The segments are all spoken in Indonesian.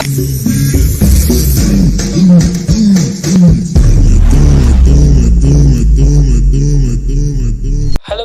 Halo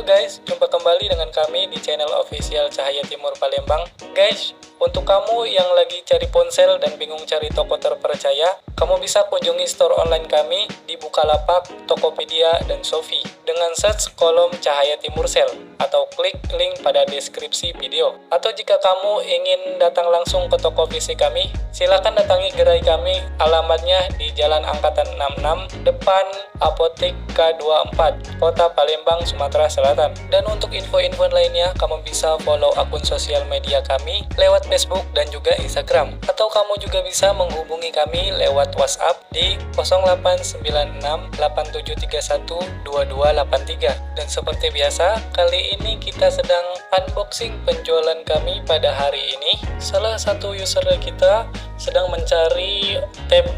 guys, jumpa kembali dengan kami di channel official Cahaya Timur Palembang. Guys, untuk kamu yang lagi cari ponsel dan bingung cari toko terpercaya, kamu bisa kunjungi store online kami di Bukalapak, Tokopedia, dan Shopee dengan search kolom Cahaya Timur Sale atau klik link pada deskripsi video. Atau jika kamu ingin datang langsung ke toko fisik kami, silakan datangi gerai kami, alamatnya di Jalan Angkatan 66 depan Apotek K24, Kota Palembang, Sumatera Selatan. Dan untuk info-info lainnya, kamu bisa follow akun sosial media kami lewat Facebook dan juga Instagram. Atau kamu juga bisa menghubungi kami lewat WhatsApp di 089687312283. Dan seperti biasa, kali ini kita sedang unboxing penjualan kami pada hari ini. Salah satu user kita sedang mencari tab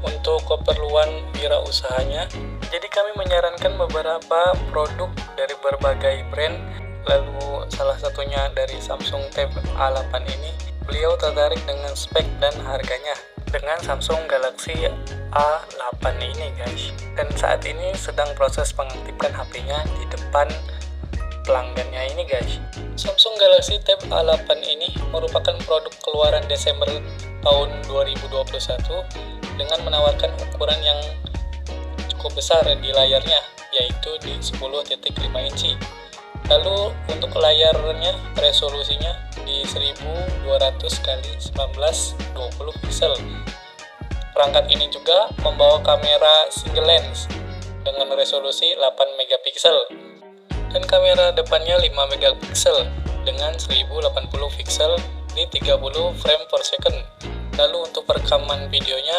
untuk keperluan wirausahanya. Jadi kami menyarankan beberapa produk dari berbagai brand, lalu salah satunya dari Samsung Tab A8 ini. Beliau tertarik dengan spek dan harganya dengan Samsung Galaxy A8 ini guys. Dan saat ini sedang proses mengaktifkan HP-nya di depan pelanggannya ini guys. Samsung Galaxy Tab A8 ini merupakan produk keluaran Desember tahun 2021 dengan menawarkan ukuran yang cukup besar di layarnya, yaitu di 10.5 inci. Lalu untuk layarnya resolusinya di 1200x1920 pixel. Perangkat ini juga membawa kamera single lens dengan resolusi 8 megapiksel dan kamera depannya 5 megapiksel dengan 1080 pixel di 30 frame per second. Lalu untuk perekaman videonya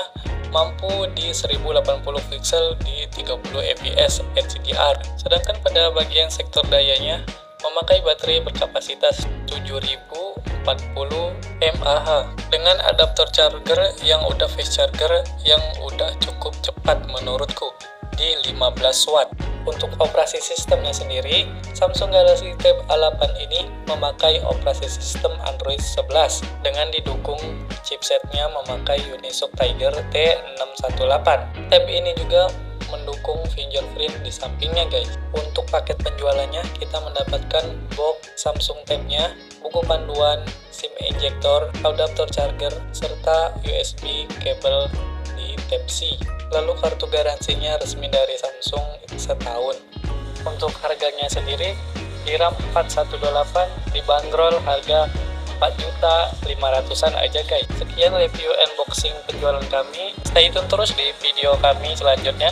mampu di 1080 pixel di 30 fps HDR. Sedangkan pada bagian sektor dayanya memakai baterai berkapasitas 7040 mAh dengan adaptor charger yang udah fast charger yang udah cukup cepat menurutku di 15 watt. Untuk operasi sistemnya sendiri, Samsung Galaxy Tab A8 ini memakai operasi sistem Android 11 dengan didukung chipsetnya memakai Unisoc Tiger T618. Tab ini juga mendukung fingerprint di sampingnya guys. Untuk paket penjualannya kita mendapatkan box Samsung Tab-nya, buku panduan, SIM ejector, adaptor charger, serta USB kabel di Type-C. Lalu kartu garansinya resmi dari Samsung setahun. Untuk harganya sendiri di RAM 4128 dibanderol harga 4.500-an aja guys. Sekian review unboxing penjualan kami. Stay tune terus di video kami selanjutnya.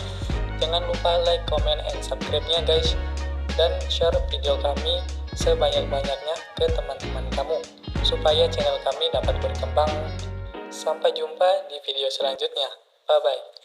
Jangan lupa like, comment, and subscribe-nya guys. Dan share video kami sebanyak-banyaknya ke teman-teman kamu supaya channel kami dapat berkembang. Sampai jumpa di video selanjutnya. Bye-bye.